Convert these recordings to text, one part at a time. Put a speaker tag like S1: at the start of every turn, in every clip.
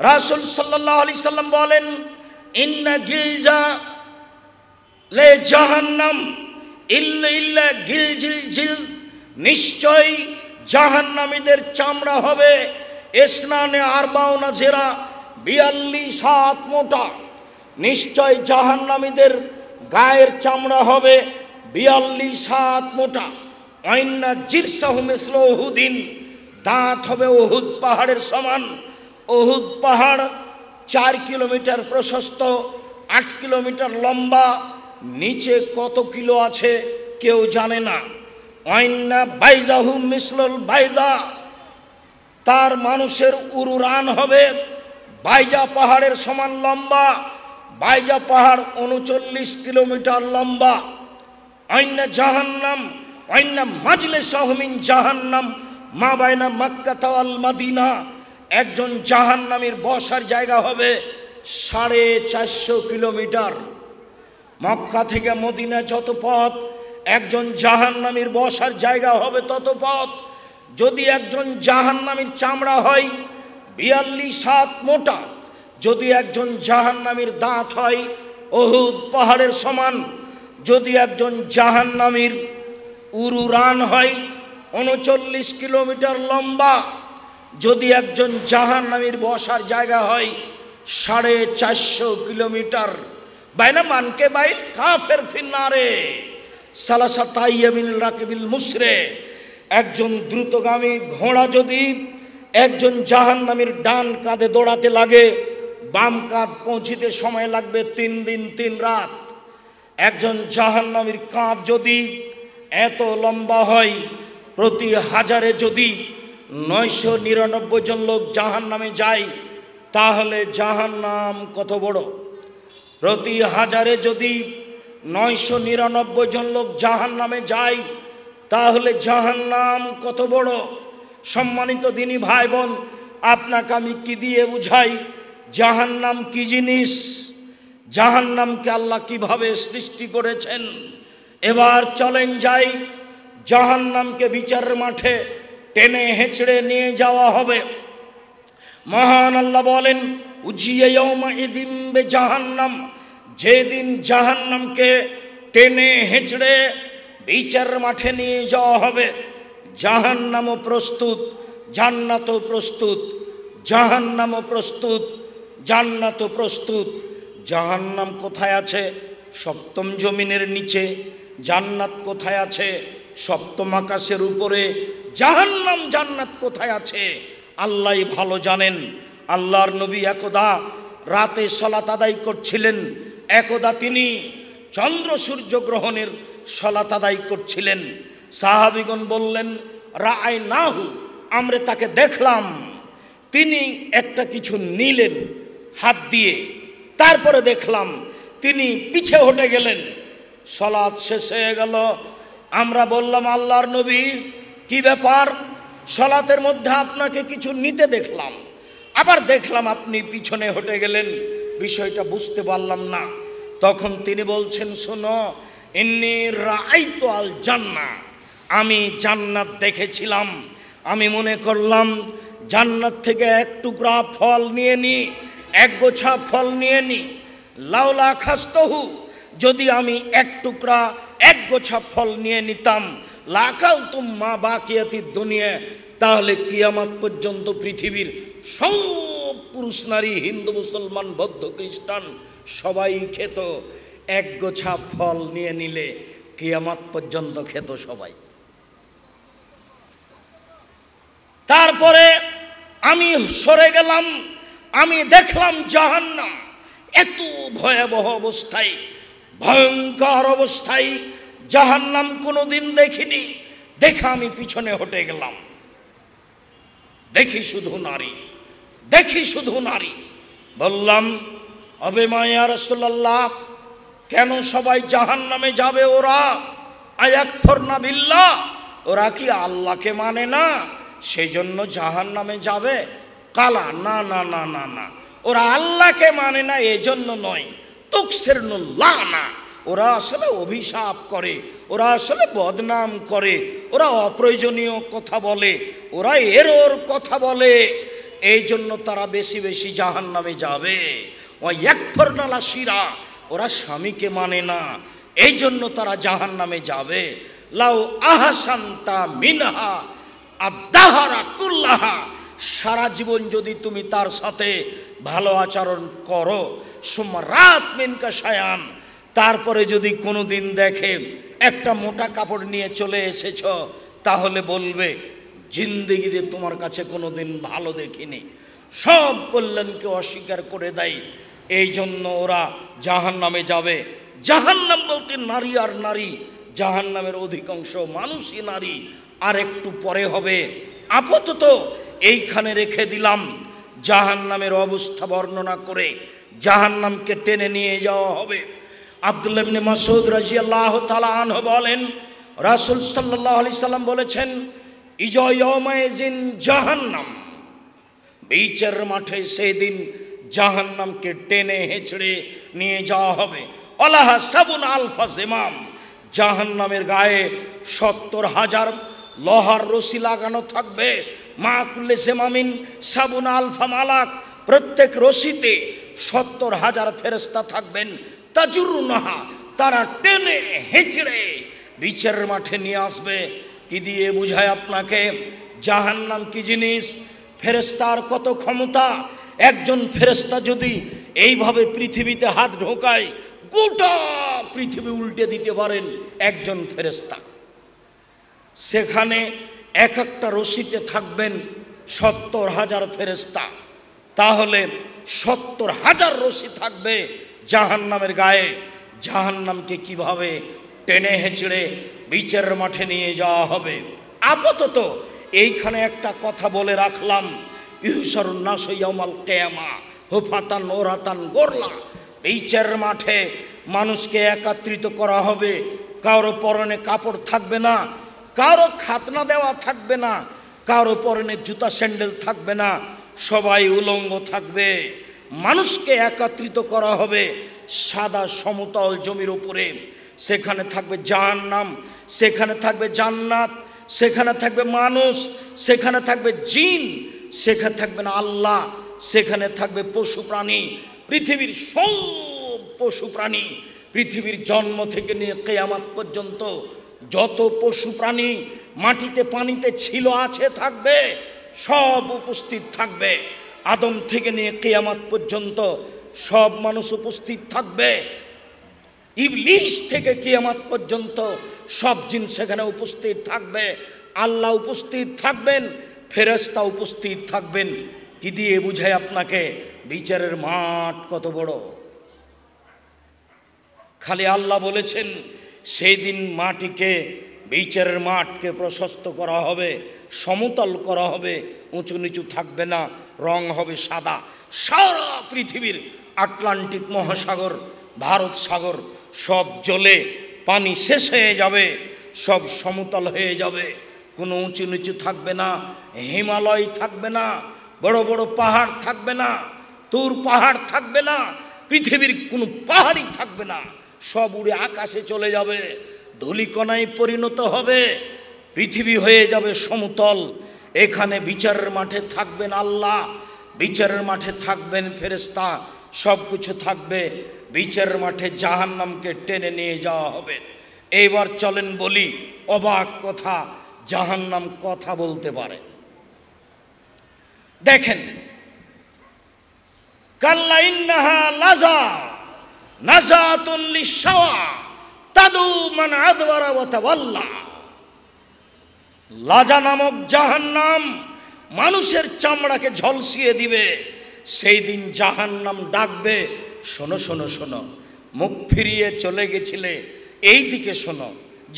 S1: রাসূল সাল্লাল্লাহু আলাইহি সাল্লাম বলেন, ইন্না গিলজা লে জাহান্নাম ইল্লা গিলজিল, নিশ্চয় জাহান্নামীদের চামড়া হবে ইসনানে আরবাউনা জেরা, 42 হাত মোটা। নিশ্চয় জাহান্নামীদের গায়ের চামড়া হবে 42 হাত মোটা। আইন্না জিরসাহু মিসলু উহুদিন, দাঁত হবে উহুদ পাহাড়ের সমান। উহুদ পাহাড় 4 কিলোমিটার প্রশস্ত, 8 কিলোমিটার লম্বা। নিচে কত কিলো আছে কেউ জানে না। আইন্না বাইজাহু মিসলুল বাইজা, তার মানুষের উরুরান হবে বাইজা পাহাড়ের সমান লম্বা। বাইজা পাহাড় 39 কিলোমিটার লম্বা। আইন্না জাহান্নাম আইন্না মাজলিসাহু মিন জাহান্নাম মা বাইনা মক্কা ওয়াল মদিনা, একজন জাহান্নামীর বসার জায়গা হবে 450 কিলোমিটার। মক্কা থেকে মদিনা যত পথ, একজন জাহান্নামীর বসার জায়গা হবে তত পথ। যদি একজন জাহান্নামীর চামড়া হয় 42 হাত মোটা, যদি একজন জাহান্নামীর দাঁত হয় উহুদ পাহাড়ের সমান, যদি একজন জাহান্নামীর উরুরান হয় 39 কিলোমিটার লম্বা, যদি একজন জাহান্নামীর বসার জায়গা হয় 450 কিলোমিটার। বাইনা মানকে বাইর কাফের ফিন্নারে সালাসাতাইয়ামিন রাকিবিল মুসরে, একজন দ্রুতগামী ঘোড়া যদি একজন জাহান্নামীর ডান কাঁধে দৌড়াতে লাগে, বাম কাঁধ পৌঁছিতে সময় লাগবে 3 দিন 3 রাত। একজন জাহান্নামীর কাঁধ যদি এত লম্বা হয়, প্রতি হাজারে যদি 999 জন লোক জাহান্নামে যায়, তাহলে জাহান্নাম কত বড়। প্রতি হাজারে যদি 999 জন লোক জাহান্নামে যায়, তাহলে জাহান্নাম কত বড়। সম্মানিত দিনী ভাই বোন, আপনাকে আমি কি দিয়ে বুঝাই জাহান্নাম কি জিনিস, জাহান্নামকে আল্লাহ কিভাবে সৃষ্টি করেছেন। এবার চলেন যাই, জাহান্নামকে বিচারের মাঠে টেনে হেঁচড়ে নিয়ে যাওয়া হবে। মহান আল্লাহ বলেন, উজিয়া ইয়াউমা ইদিম বে জাহান্নাম, যেদিন জাহান্নামকে টেনে হেঁচড়ে বিচারের মাঠে নিয়ে যাওয়া হবে। জাহান্নামও প্রস্তুত, জান্নাতও প্রস্তুত। জাহান্নামও প্রস্তুত, জান্নাতও প্রস্তুত। জাহান্নাম কোথায় আছে? সপ্তম জমিনের নিচে। জান্নাত কোথায় আছে? সপ্তম আকাশের উপরে। জাহান্নাম জান্নাত কোথায় আছে আল্লাহই ভালো জানেন। আল্লাহর নবী একদা রাতে সালাত আদায় করছিলেন, একদা তিনি চন্দ্র সূর্য গ্রহণের সালাত আদায় করছিলেন। সাহাবীগণ বললেন, রাআইনাহু, আমরা তাকে দেখলাম। তিনি একটা কিছু নিলেন হাত দিয়ে, তারপরে দেখলাম তিনি পিছে হটে গেলেন। সালাত শেষ হয়ে গেল। আমরা বললাম, আল্লাহর নবী কি ব্যাপার? সালাতের মধ্যে আপনাকে কিছু নিতে দেখলাম, আবার দেখলাম আপনি পিছনে হটে গেলেন, বিষয়টা বুঝতে পারলাম না। তখন তিনি বলছেন, শোনো, ইন্নী রাআইতু আল জান্নাহ, আমি জান্নাত দেখেছিলাম। আমি মনে করলাম জান্নাত থেকে এক টুকরা ফল নিয়ে নি, এক গোছা ফল নিয়ে নি। লাউলা খাস্তহু, যদি আমি এক টুকরা এক গোছা ফল নিয়ে নিতাম, লাকালতুম মা বাকিয়াতি দুনিয়া, তাহলে কিয়ামত পর্যন্ত পৃথিবীর সব পুরুষ নারী, হিন্দু মুসলমান বৌদ্ধ খ্রিস্টান সবাই খেত। এক গোছা ফল নিয়ে নিলে কিয়ামত পর্যন্ত খেত সবাই। তারপরে আমি সরে গেলাম, আমি দেখলাম জাহান্নাম এত ভয়াবহ অবস্থায়, ভয়ঙ্কর অবস্থায় জাহান্নাম কোনোদিন দেখিনি। দেখে আমি পিছনে হটে গেলাম। দেখি শুধু নারী, দেখি শুধু নারী। বললাম, আবে মায়া রাসূলুল্লাহ, কেন সবাই জাহান্নামে যাবে? ওরা আয়াকফুরনা বিল্লাহ, ওরা কি আল্লাহকে মানে না, সেই জন্য জাহান্নামে যাবে? কালা, না না না না না, ওরা আল্লাহকে মানে না এজন্য নয়। তুকসিরুল্লাহ না, ওরা আসলে অভিশাপ করে, ওরা আসলে বদনাম করে, ওরা অপ্রয়োজনীয় কথা বলে, ওরা এরর কথা বলে। এই জন্য তারা বেশি বেশি জাহান্নামে যাবে। ওয়া ইয়াকফুরনা লাশিরা, ওরা স্বামীকে মানে না, এই জন্য তারা জাহান্নামে যাবে। লাউ আহসানতা মিনহা আদ-দাহরা কুল্লাহা, সারা জীবন যদি তুমি তার সাথে ভালো আচরণ করো, সুম্মা রাত মিনকা শায়ান, তারপরে যদি কোনোদিন দেখে একটা মোটা কাপড় নিয়ে চলে এসেছ, তাহলে বলবে জিন্দেগিতে তোমার কাছে কোনোদিন ভালো দেখিনি, সব কল্যাণকে অস্বীকার করে দেয়। এই জন্য ওরা জাহান্নামে যাবে। জাহান্নাম বলতে নারী আর নারী, জাহান্নামের অধিকাংশ মানুষই নারী। আর একটু পরে হবে, আপাতত এইখানে রেখে দিলাম জাহান্নামের অবস্থা বর্ণনা করে জাহান্নামকে টেনে নিয়ে যাওয়া হবে। আব্দুল্লাহ ইবনে মাসউদ রাদিয়াল্লাহু তাআলা আনহু বলেন, রাসূল সাল্লাল্লাহু আলাইহি সাল্লাম বলেছেন, ইজা ইয়াউমাইজিন জাহান্নাম, বিচার মাঠে সেদিন জাহান্নামকে টেনে হেঁচড়ে নিয়ে যাওয়া হবে। আলাহা সাবুন আলফা জিমাম, জাহান্নামের গায়ে ৭০,০০০ লোহার রশি লাগানো থাকবে। মা কুল্লি জিমামিন সাবুন আলফা মালাক, প্রত্যেক রশিতে ৭০,০০০ ফেরেশতা থাকবেন। তাজুরুনাহা, তারা টেনে হেঁচড়ে বিচারের মাঠে নিয়ে আসবে। কি দিয়ে বুঝায় আপনাকে জাহান্নাম কি জিনিস, ফেরেশতার কত ক্ষমতা। একজন ফেরেশতা যদি এইভাবে পৃথিবীতে হাত ঢোকায়, গোটা পৃথিবী উল্টে দিতে পারেন একজন ফেরেশতা। সেখানে এক একটা রশিতে থাকবেন ৭০,০০০ ফেরেশতা, তাহলে ৭০,০০০ রশি থাকবে জাহান্নামের গায়ে। জাহান্নামকে কিভাবে টেনে হেঁচড়ে বিচারের মাঠে নিয়ে যাওয়া হবে। আপাতত এইখানে একটা কথা বলে রাখলাম, ইহশারুন নাস ইয়াউমাল কিয়ামা হুফাতান ওরাতান গোরলা, বিচারের মাঠে মানুষকে একত্রিত করা হবে। কারো পরনে কাপড় থাকবে না, কারো খাতনা দেওয়া থাকবে না, কারো পরনে জুতা স্যান্ডেল থাকবে না, সবাই উলঙ্গ থাকবে। মানুষকে একত্রিত করা হবে সাদা সমতল জমির উপরে। সেখানে থাকবে জাহান্নাম, সেখানে থাকবে জান্নাত, সেখানে থাকবে মানুষ, সেখানে থাকবে জিন, সেখানে থাকবে না আল্লাহ, সেখানে থাকবে পশু প্রাণী। পৃথিবীর সব পশু প্রাণী, পৃথিবীর জন্ম থেকে নিয়ে কিয়ামত পর্যন্ত যত পশু প্রাণী মাটিতে পানিতে ছিল, আছে, থাকবে, সব উপস্থিত থাকবে। আদম থেকে নিয়ে কিয়ামত পর্যন্ত সব মানুষ উপস্থিত থাকবে। ইবলিস থেকে কিয়ামত পর্যন্ত সব জিন সেখানে উপস্থিত থাকবে। আল্লাহ উপস্থিত থাকবেন, ফেরেশতা উপস্থিত থাকবেন। কি দিয়ে বুঝায় আপনাকে বিচারের মাঠ কত বড়। খালি আল্লাহ বলেছেন সেই দিন মাটিকে, বিচারের মাঠকে প্রশস্ত করা হবে, সমতল করা হবে, উঁচু নিচু থাকবে না, রং হবে সাদা। সারা পৃথিবীর আটলান্টিক মহাসাগর, ভারত সাগর সব জলে পানি শেষ হয়ে যাবে, সব সমতল হয়ে যাবে, কোনো উঁচু নিচু থাকবে না, হিমালয় থাকবে না, বড় বড় পাহাড় থাকবে না, তুর পাহাড় থাকবে না, পৃথিবীর কোনো পাহাড়ই থাকবে না, সব উড়ে আকাশে চলে যাবে, ধূলিকণায় পরিণত হবে, পৃথিবী হয়ে যাবে সমতল। এখানে বিচারের মাঠে থাকবেন আল্লাহ, বিচারের মাঠে থাকবেন ফেরেশতা, সব কিছু থাকবে। বিচারের মাঠে জাহান্নামকে টেনে নিয়ে যাওয়া হবে। এইবার চলেন বলি অবাক কথা, জাহান্নাম কথা বলতে পারে। দেখেন, কাল্লা ইন্নাহা লাযা নাযাতুন লিশ-শাওয়া তাদু মান আদওয়ারা ওয়া তাওয়াল্লা। লাজা নামক জাহান্নাম মানুষের চামড়াকে ঝলসিয়ে দিবে। সেই দিন জাহান্নাম ডাকবে, শোনো শোনো শোনো, মুখ ফিরিয়ে চলে গেছিলে, এই দিকে শোনো।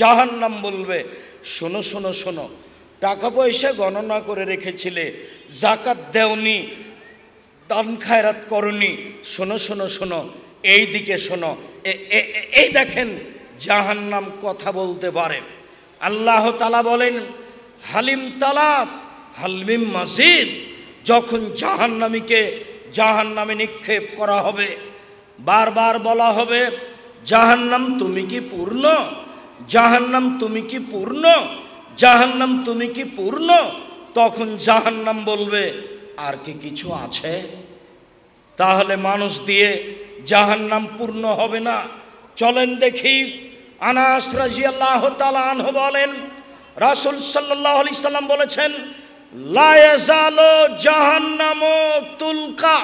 S1: জাহান্নাম বলবে, শোনো শোনো শোনো, টাকা পয়সা গণনা করে রেখেছিলে, জাকাত দেওনি, দান খায়রাত করনি, শোনো শোনো শোনো, এই দিকে শোনো। এই দেখেন জাহান্নাম কথা বলতে পারে। আল্লাহ তাআলা বলেন, হালিম তালাত হালমিম মাজিদ। যখন জাহান্নামীকে জাহান্নামে নিক্ষেপ করা হবে, বারবার বলা হবে, জাহান্নাম তুমি কি পূর্ণ, জাহান্নাম তুমি কি পূর্ণ, জাহান্নাম তুমি কি পূর্ণ। তখন জাহান্নাম বলবে, আর কি কিছু আছে? তাহলে মানুষ দিয়ে জাহান্নাম পূর্ণ হবে না। চলেন দেখি। আনাস রাদিয়াল্লাহু তাআলা আনহু বলেন, রাসূল সাল্লাল্লাহু আলাইহি সাল্লাম বলেছেন, লা ইয়াজালু জাহান্নামু তুলকা,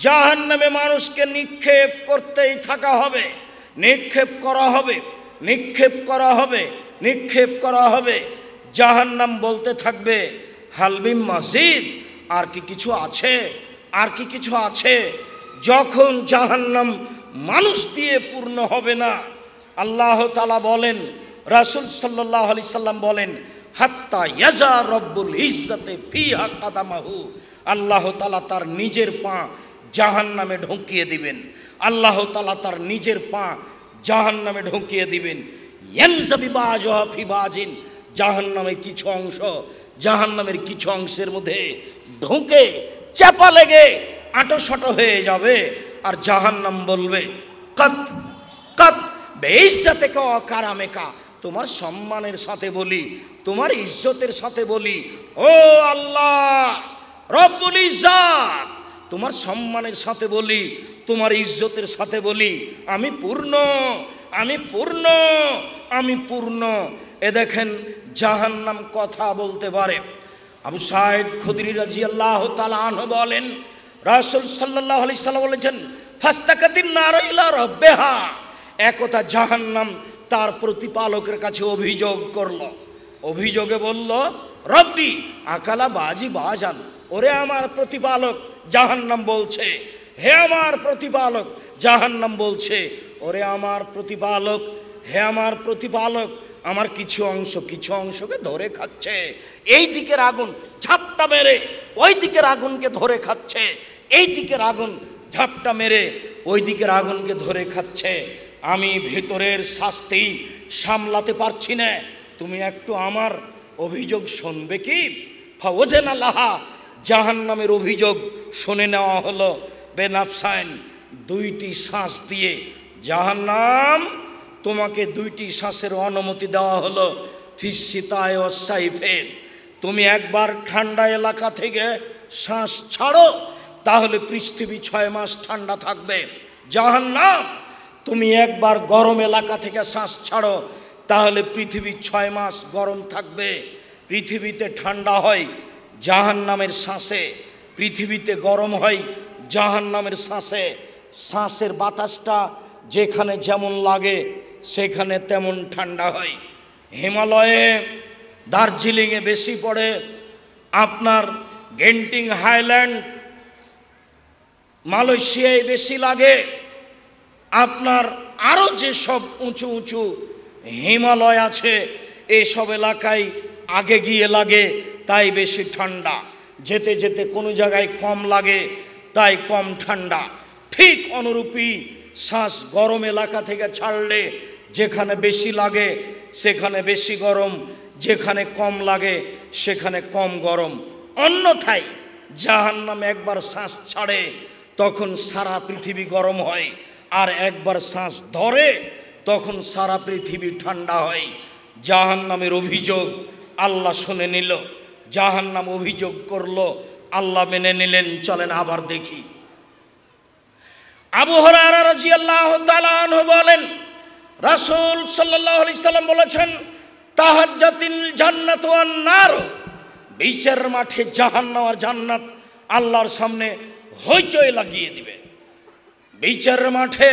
S1: জাহান্নামে মানুষকে নিক্ষেপ করতেই থাকা হবে, নিক্ষেপ করা হবে, নিক্ষেপ করা হবে, নিক্ষেপ করা হবে। জাহান্নাম বলতে থাকবে, হালবিম মাজিদ, আর কি কিছু আছে? আর কি কিছু আছে? যখন জাহান্নাম মানুষ দিয়ে পূর্ণ হবে না, আল্লাহ তাআলা বলেন, রাসূল সাল্লাল্লাহু আলাইহি সাল্লাম বলেন, হাত্তা ইয়াজা রব্বুল ইজ্জাতে ফিহা কাদামাহু, আল্লাহ তাআলা তার নিজের পা জাহান্নামে ঢুকিয়ে দিবেন। আল্লাহ তাআলা তার নিজের পা জাহান্নামে ঢুকিয়ে দিবেন। ইয়ানজাবি বাজুহা ফি বাজিন, জাহান্নামের কিছু অংশ জাহান্নামের কিছু অংশের মধ্যে ঢুকে চাপা লেগে আঁটো হয়ে যাবে। আর জাহান্নাম বলবে, কাত কাত বেইজ্জতিকা ওয়া কারামিকা, তোমার সম্মানের সাথে বলি, তোমার ইজ্জতের সাথে বলি, ও আল্লাহ রব্বুল ইজ্জাত, তোমার সম্মানের সাথে বলি, তোমার ইজ্জতের সাথে বলি, আমি পূর্ণ, আমি পূর্ণ, আমি পূর্ণ। এ দেখেন জাহান্নাম কথা বলতে পারে। আবু সাঈদ খুদরি রাদিয়াল্লাহু তাআলা আনহু বলেন, রাসূল সাল্লাল্লাহু আলাইহি সাল্লাম বলেছেন, ফাস্তাকাতিন নার ইলা রাব্বিহা, একতা জাহান্নাম তার প্রতিপালকের কাছে অভিযোগ করল। অভিযোগে বলল, রব্বি আকালা বাজি বাজান, ওরে আমার প্রতিপালক, জাহান্নাম বলছে, হে আমার প্রতিপালক, জাহান্নাম বলছে, ওরে আমার প্রতিপালক, হে আমার প্রতিপালক, আমার কিছু অংশকে ধরে খাচ্ছে। এই দিকের আগুন ঝাপটা মেরে ওই দিকের আগুনকে ধরে খাচ্ছে, এই দিকের আগুন ঝাপটা মেরে ওই দিকের আগুনকে ধরে খাচ্ছে। আমি ভেতরের শাস্তি সামলাতে পারছি না, তুমি একটু আমার অভিযোগ শুনবে কি? ফাওয়াজানা লাহা, জাহান্নামের অভিযোগ শুনে নেওয়া হলো। বেনাফসাইন, দুইটি শ্বাস দিয়ে, জাহান্নাম তোমাকে দুইটি শ্বাসের অনুমতি দেওয়া হলো। ফিসশিতায় ও সাইফে, তুমি একবার ঠান্ডা এলাকা থেকে শ্বাস ছাড়ো, তাহলে পৃথিবী 6 মাস ঠান্ডা থাকবে। জাহান্নাম, তুমি একবার গরম এলাকা থেকে শ্বাস ছাড়ো, তাহলে পৃথিবী 6 মাস গরম থাকবে। পৃথিবীতে ঠান্ডা হয় জাহান্নামের শ্বাসে, পৃথিবীতে গরম হয় জাহান্নামের শ্বাসে। শ্বাসের বাতাসটা যেখানে যেমন লাগে সেখানে তেমন ঠান্ডা হয়। হিমালয়ে, দার্জিলিংয়ে বেশি পড়ে, আপনার গেন্টিং হাইল্যান্ড, মালয়েশিয়ায় বেশি লাগে, আপনার আরও যেসব উঁচু উঁচু হিমালয় আছে এসব এলাকায় আগে গিয়ে লাগে, তাই বেশি ঠান্ডা। যেতে যেতে কোনো জায়গায় কম লাগে, তাই কম ঠান্ডা। ঠিক অনুরূপী শ্বাস গরম এলাকা থেকে ছাড়লে যেখানে বেশি লাগে সেখানে বেশি গরম, যেখানে কম লাগে সেখানে কম গরম। অন্যথায় জাহান্নাম একবার শ্বাস ছাড়ে তখন সারা পৃথিবী গরম হয়, আর একবার শ্বাস ধরে তখন সারা পৃথিবী ঠান্ডা হয়। জাহান্নামের অভিযোগ আল্লাহ শুনে নিল, জাহান্নাম অভিযোগ করলো, আল্লাহ মেনে নিলেন। চলেন আবার দেখি। আবু হুরায়রা রাদিয়াল্লাহু তাআলা আনহু বলেন, রাসূল সাল্লাল্লাহু আলাইহি সাল্লাম বলেছেন, তাহাজ্জাতিল জান্নাতু ওয়ান নার, বিচার মাঠে জাহান্নাম আর জান্নাত আল্লাহর সামনে হইচই লাগিয়ে দিবে। বিচার মাঠে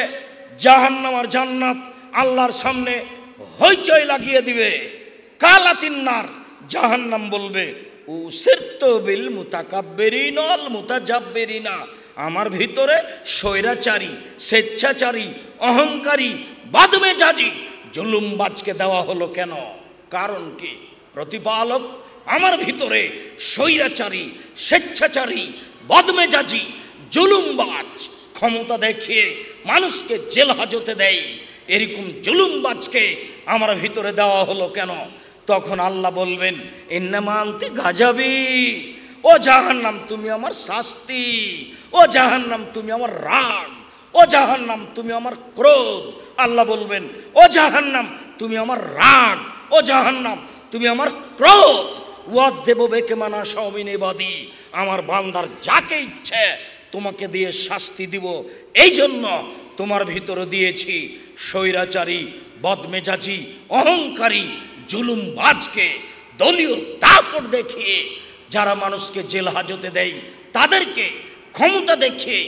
S1: জাহান্নাম আর জান্নাত আল্লাহর সামনে হইচই লাগিয়ে দিবে। কালাতিন নার, জাহান্নাম বলবে, উসিরতু বিল মুতাকাব্বিরিন ওয়াল মুতাজাব্বিরিনা, আমার ভিতরে স্বৈরাচারী, স্বেচ্ছাচারী, অহংকারী, বাদমেজাজি, জুলুমবাজকে দেওয়া হলো কেন? কারণ কি? প্রতিপালক আমার ভিতরে স্বৈরাচারী, স্বেচ্ছাচারী, বদমেজাজি, জুলুমবাজ, ক্ষমতা দেখিয়ে মানুষকে জেল হাজতে দেয়, এরকম জুলুমবাজকে আমার ভিতরে দেওয়া হলো কেন? তখন আল্লাহ বলবেন, ইন্নামা আনতি গাজাবি, ও জাহান্নাম তুমি আমার শাস্তি, ও জাহান্নাম তুমি আমার রাগ, ও জাহান্নাম তুমি আমার ক্রোধ। আল্লাহ বলবেন, ও জাহান্নাম তুমি আমার রাগ, ও জাহান্নাম তুমি আমার ক্রোধ। ওয়াদেব বেকেমানা সবিনেবাদী, আমার বান্দার যাকে ইচ্ছে তোমাকে দিয়ে শাস্তি দিব। এই জন্য তোমার ভিতরে দিয়েছি স্বৈরাচারী, বদমেজাজি, অহংকারী, জুলুমবাজকে, দলীয় দাপট দেখিয়ে যারা মানুষকে জেল হাজতে দেয়, তাদেরকে ক্ষমতা দেখিয়ে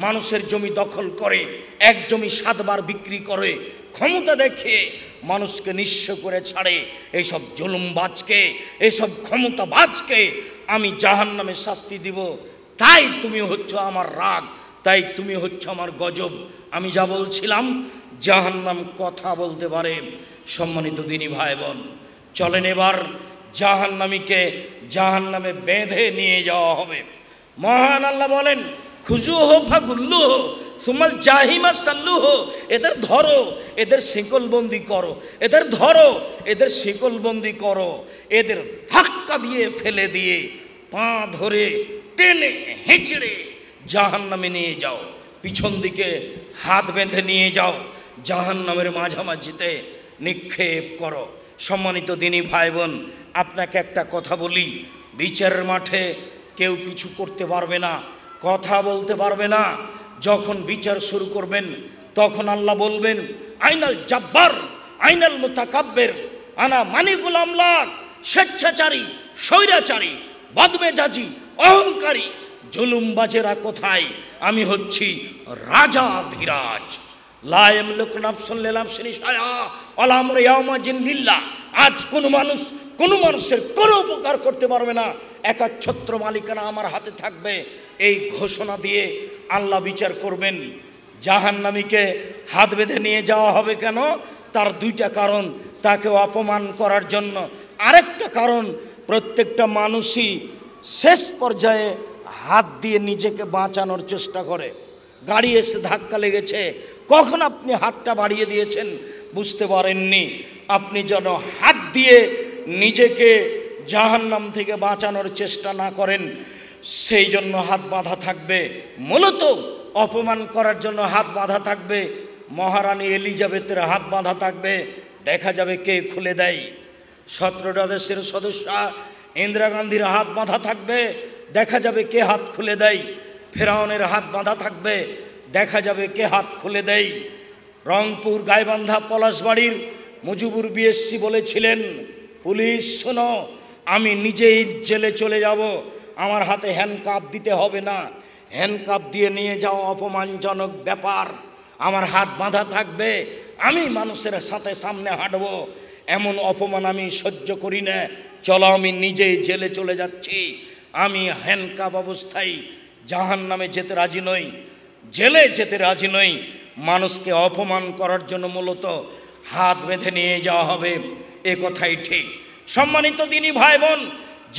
S1: মানুষের জমি দখল করে, এক জমি 7 বার বিক্রি করে, ক্ষমতা দেখিয়ে মানুষকে নিঃস্ব করে ছাড়ে, এইসব জুলুমবাজকে, এইসব ক্ষমতাবাজকে আমি জাহান্নামে শাস্তি দিব। তাই তুমি হচ্ছ আমার রাগ, তাই তুমি হচ্ছ আমার গজব। আমি যা বলছিলাম, জাহান্নাম কথা বলতে পারে। সম্মানিত দিনী ভাই বোন, চলেন এবার জাহান্নামীকে জাহান্নামে বেঁধে নিয়ে যাওয়া হবে। মহান আল্লাহ বলেন, খুজুহু ফাগুল্লুহু সুমাল জাহিমা সাল্লুহু, এদের ধরো, এদের শিকলবন্দি করো, এদের ধরো, এদের শিকলবন্দি করো, এদের ধাক্কা দিয়ে ফেলে দিয়ে পা ধরে টেনে হেঁচড়ে জাহান্নামে নিয়ে যাও, পিছন দিকে হাত বেঁধে নিয়ে যাও, জাহান্নামের মাঝামাঝিতে নিক্ষেপ করো। সম্মানিত দিনী ভাই বোন, আপনাকে একটা কথা বলি, বিচারের মাঠে কেউ কিছু করতে পারবে না, কথা বলতে পারবে না। যখন বিচার শুরু করবেন তখন আল্লাহ বলবেন, আইনাল জাব্বার আইনাল মুতাকাব্বির, আনা মানিকুল আমলাক। স্বেচ্ছাচারী, স্বৈরাচারী, বদমেজাজি, অহংকারী, জুলুমবাজেরা কোথায়? আমি হচ্ছি রাজা ধীরাজ। লা ইয়ামলিকু নাফসুন লিনাফসিন শাইআ ওয়ালা আমরু ইয়াওমাইযিন লিল্লাহ। আজ কোনো মানুষের কোনো উপকার করতে পারবে না, একাচ্ছত্র মালিকানা আমার হাতে থাকবে। এই ঘোষণা দিয়ে আল্লাহ বিচার করবেন। জাহান্নামীকে হাত বেঁধে নিয়ে যাওয়া হবে কেন? তার 2টা কারণ, তাকে অপমান করার জন্য। আরেকটা কারণ, প্রত্যেকটা মানুষই শেষ পর্যায়ে হাত দিয়ে নিজেকে বাঁচানোর চেষ্টা করে। গাড়ি এসে ধাক্কা লেগেছে, কখন আপনি হাতটা বাড়িয়ে দিয়েছেন বুঝতে পারেননি। আপনি যেন হাত দিয়ে নিজেকে জাহান্নাম থেকে বাঁচানোর চেষ্টা না করেন, সেই জন্য হাত বাঁধা থাকবে। মূলত অপমান করার জন্য হাত বাঁধা থাকবে। মহারানী এলিজাবেথের হাত বাঁধা থাকবে, দেখা যাবে কে খুলে দেয়। 17টা দেশের সদস্য ইন্দিরা গান্ধীর হাত বাঁধা থাকবে, দেখা যাবে কে হাত খুলে দেয়। ফেরাউনের হাত বাঁধা থাকবে, দেখা যাবে কে হাত খুলে দেয়। রংপুর গাইবান্ধা পলাশবাড়ির মুজিবুর বিএসসি বলেছিলেন, পুলিশ শোনো, আমি নিজেই জেলে চলে যাব, আমার হাতে হ্যান্ডকাপ দিতে হবে না। হ্যান্ডকাপ দিয়ে নিয়ে যাওয়া অপমানজনক ব্যাপার, আমার হাত বাঁধা থাকবে, আমি মানুষের সাথে সামনে হাঁটব, এমন অপমান আমি সহ্য করি না, চলো আমি নিজেই জেলে চলে যাচ্ছি। আমি হ্যান্ডকাপ অবস্থায় জাহান্নামে যেতে রাজি নই, জেলে যেতে রাজি নই। মানুষকে অপমান করার জন্য মূলত হাত বেঁধে নিয়ে যাওয়া হবে, এ কথাই ঠিক। সম্মানিত দিনী ভাই বোন,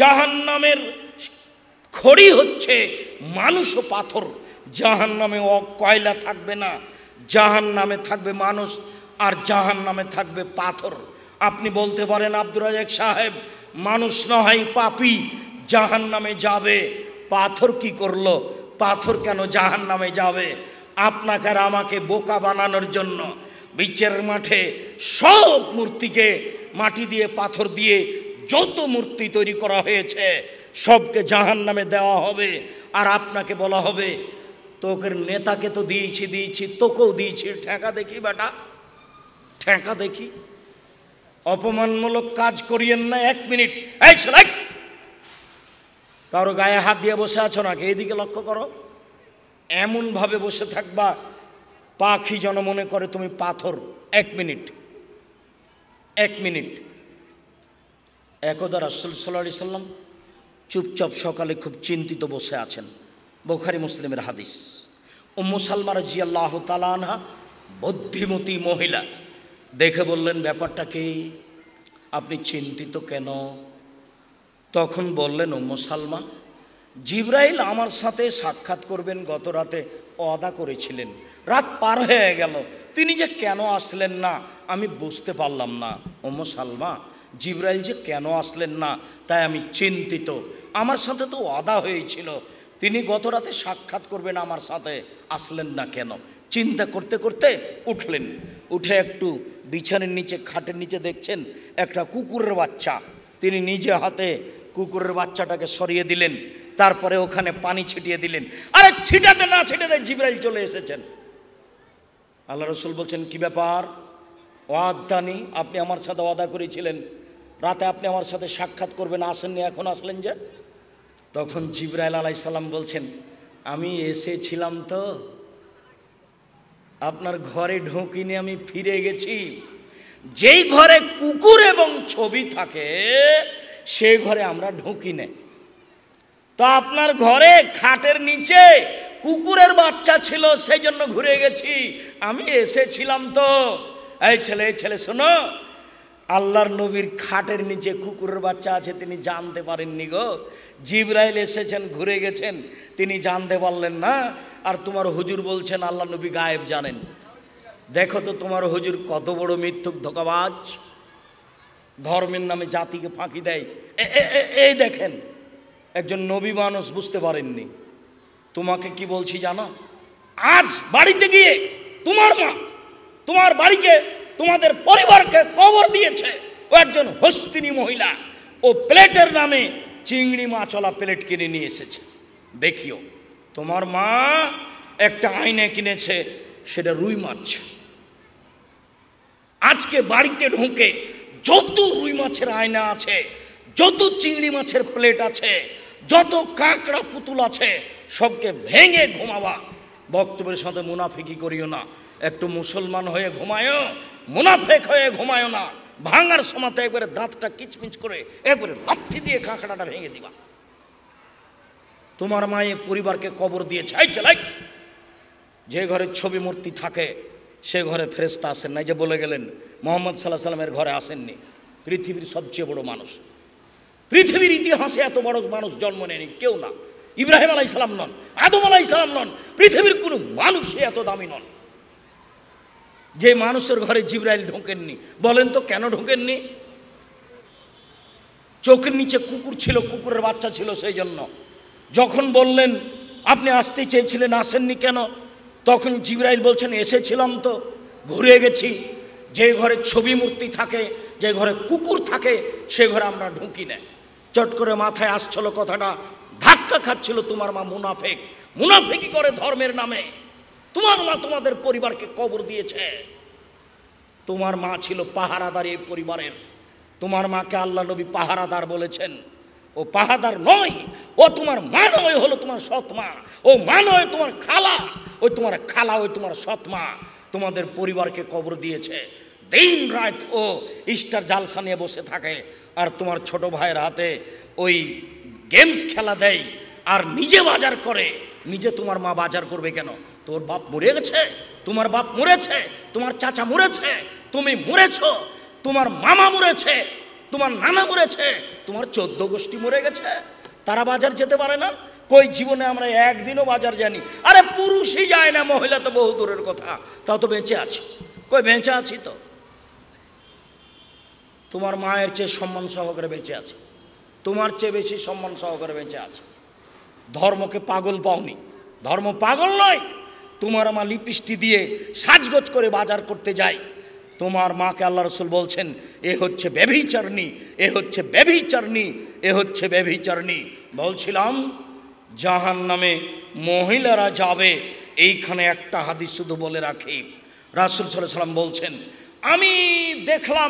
S1: জাহান্নামের খড়ি হচ্ছে মানুষ ও পাথর। জাহান্নামে কয়লা থাকবে না, জাহান্নামে থাকবে মানুষ, আর জাহান্নামে থাকবে পাথর। আপনি বলতে পারেন, আব্দুর রাজাক সাহেব, মানুষ নয় পাপী জাহান্নামে যাবে, পাথর কি করলো? পাথর কেন জাহান্নামে যাবে? আপনাকে আর আমাকে বোকা বানানোর জন্য বিচারের মাঠে সব মূর্তিকে মাটি দিয়ে পাথর দিয়ে যত মূর্তি তৈরি করা হয়েছে সবকে জাহান্নামে দেওয়া হবে। আর আপনাকে বলা হবে, তোকে নেতাকে তো দিয়েছি, তোকেও দিয়েছি, ঠেকা দেখি বেটা, ঠেকা দেখি। অপমানমূলক কাজ করিয়েন না। 1 মিনিট, এই ছেলে, কারো গায়ে হাত দিয়ে বসে আছো নাকি? এইদিকে লক্ষ্য করো। এমনভাবে বসে থাকবা পাখি যেন মনে করে তুমি পাথর। 1 মিনিট, 1 মিনিট। একদা রাসূল সাল্লাল্লাহু আলাইহি সাল্লাম চুপচাপ সকালে খুব চিন্তিত বসে আছেন। বুখারী মুসলিমের হাদিস। উম্মু সালমা রাদিয়াল্লাহু তাআলা আনহা, বুদ্ধিমতী মহিলা, দেখে বললেন, ব্যাপারটা কি? আপনি চিন্তিত কেন? তখন বললেন, উম্মু সালমা, জিবরাইল আমার সাথে সাক্ষাৎ করবেন গত রাতে ওয়াদা করেছিলেন, রাত পার হয়ে গেল, তিনি যে কেন আসলেন না আমি বুঝতে পারলাম না। উম্মু সালমা, জিবরাইল যে কেন আসলেন না তাই আমি চিন্তিত। আমার সাথে তো ওয়াদা হয়েছিল, তিনি গত রাতে সাক্ষাৎ করবেন, আমার সাথে আসলেন না কেন? চিন্তা করতে করতে উঠলেন। উঠে একটু বিছানের নিচে, খাটের নিচে দেখছেন একটা কুকুরের বাচ্চা। তিনি নিজে হাতে কুকুরের বাচ্চাটাকে সরিয়ে দিলেন, তারপরে ওখানে পানি ছিটিয়ে দিলেন। আরে ছিটাতে না ছিটাতে জিবরাইল চলে এসেছেন। আল্লাহ রসুল বলছেন, কি ব্যাপার ওয়াদানি, আপনি আমার সাথে ওয়াদা করেছিলেন রাতে আপনি আমার সাথে সাক্ষাৎ করবেন, আসেননি, এখন আসলেন যে? তখন জিবরাইল আলাইহিস সালাম বলছেন, আমি এসেছিলাম তো, আপনার ঘরে ঢুকিনি, আমি ফিরে গেছি। যেই ঘরে কুকুর এবং ছবি থাকে সেই ঘরে আমরা ঢুকি না। তো আপনার ঘরে খাটের নিচে কুকুরের বাচ্চা ছিল, সেই জন্য ঘুরে গেছি, আমি এসেছিলাম তো। এই ছেলে শোনো, আল্লাহর নবীর খাটের নিচে কুকুরের বাচ্চা আছে তিনি জানতে পারেননি গো। জিবরাইল এসেছেন, ঘুরে গেছেন, তিনি জানতে পারলেন না। আর তোমার হুজুর বলছেন আল্লাহ নবী গায়েব জানেন। দেখো তো তোমার হুজুর কত বড় মিথ্যুক, ধোঁকাবাজ, ধর্মের নামে জাতিকে ফাঁকি দেয়। এই দেখেন, একজন নবী মানুষ বুঝতে পারেননি। তোমাকে কি বলছি জানো, আজ বাড়িতে গিয়ে তোমার মা তোমার বাড়িকে, তোমাদের পরিবারকে কবর দিয়েছে। ও একজন হস্তিনী মহিলা, ও প্লেটের নামে চিংড়ি মাছওয়ালা প্লেট কিনে নিয়ে এসেছে। দেখিও, তোমার মা একটা আয়না কিনেছে, সেটা রুই মাছ। আজকে বাড়িতে ঢুকে যত রুই মাছের আয়না আছে, যত চিংড়ি মাছের প্লেট আছে, যত কাঁকড়া পুতুল আছে, সবকে ভেঙে ঘুমাবা। বক্তব্যের সাথে মুনাফিকি করিও না, একটু মুসলমান হয়ে ঘুমায়ও, মুনাফেক হয়ে ঘুমায়ও না। ভাঙার সময় একবারে দাঁতটা কিচমিচ করে একবারে লাথি দিয়ে কাঁকড়াটা ভেঙে দিবা। তোমার মায়ে পরিবারকে কবর দিয়েছে। এই চালাই, যে ঘরে ছবি মূর্তি থাকে সে ঘরে ফেরেশতা আসেন না। যে বলে গেলেন মুহাম্মদ সাল্লাল্লাহু আলাইহি সাল্লামের ঘরে আসেননি। পৃথিবীর সবচেয়ে বড় মানুষ, পৃথিবীর ইতিহাসে এত বড় মানুষ জন্ম নেয়নি কেউ না। ইব্রাহিম আলাইহিস সালাম নন, আদম আলাইহিস সালাম নন, পৃথিবীর কোনো মানুষই এত দামি নন। যে মানুষের ঘরে জিবরাইল ঢোকেননি, বলেন তো কেন ঢোকেননি? চোখের নিচে কুকুর ছিল, কুকুরের বাচ্চা ছিল, সেই জন্য। যখন বললেন আপনি আসতে চেয়েছিলেন, আসেননি কেন? তখন জিবরাইল বলছেন, এসেছিলাম তো, ঘুরে গেছি। যে ঘরে ছবি মূর্তি থাকে, যে ঘরে কুকুর থাকে, সে ঘরে আমরা ঢুকি না। চট করে মাথায় আসছিল কথাটা, ধাক্কা খাচ্ছিল। তোমার মা মুনাফেক, মুনাফিকি করে ধর্মের নামে। তোমার মা তোমাদের পরিবারকে কবর দিয়েছে। তোমার মা ছিল পাহারাদার এই পরিবারের। তোমার মাকে আল্লাহ নবী পাহারাদার বলেছেন। ও পাহারাদার নয়, ও তোমার মা নয়, হলো তোমার সৎ মা। ও মা নয়, তোমার খালা। ওই তোমার খালা, ওই তোমার সৎ মা তোমাদের পরিবারকে কবর দিয়েছে। দিন রাত ও স্টার জালসা নিয়ে বসে থাকে, আর তোমার ছোট ভাইয়ের হাতে ওই গেমস খেলা দেয়, আর নিজে বাজার করে। নিজে তোমার মা বাজার করবে কেন? তোর বাপ মরে গেছে, তোমার বাপ মরেছে, তোমার চাচা মরেছে, তুমি মরেছ, তোমার মামা মরেছে, তোমার নানা মরেছে, তোমার 14 গোষ্ঠী মরে গেছে, তারা বাজার যেতে পারে না। কই জীবনে আমরা একদিনও বাজার জানি? আরে পুরুষই যায় না, মহিলা তো বহু দূরের কথা, তাও তো বেঁচে আছি। কই বেঁচে আছি তো, তোমার মায়ের চেয়ে সম্মান সহকারে বেঁচে আছে, তোমার চেয়ে বেশি সম্মান সহকারে বেঁচে আছে। ধর্মকে পাগল পাওনি, ধর্ম পাগল নয়। তোমার মা লিপস্টিক দিয়ে সাজগোজ করে বাজার করতে যায়। তোমার মাকে আল্লাহ রসুল বলছেন, এ হচ্ছে ব্যভিচারিণী, এ হচ্ছে ব্যভিচারিণী, এ হচ্ছে ব্যভিচারিণী। বলছিলাম জাহান্নামে মহিলারা যাবে। এইখানে একটা হাদিস শুধু বলে রাখি, রাসূল সাল্লাল্লাহু আলাইহি ওয়াসাল্লাম বলছেন, আমি দেখলাম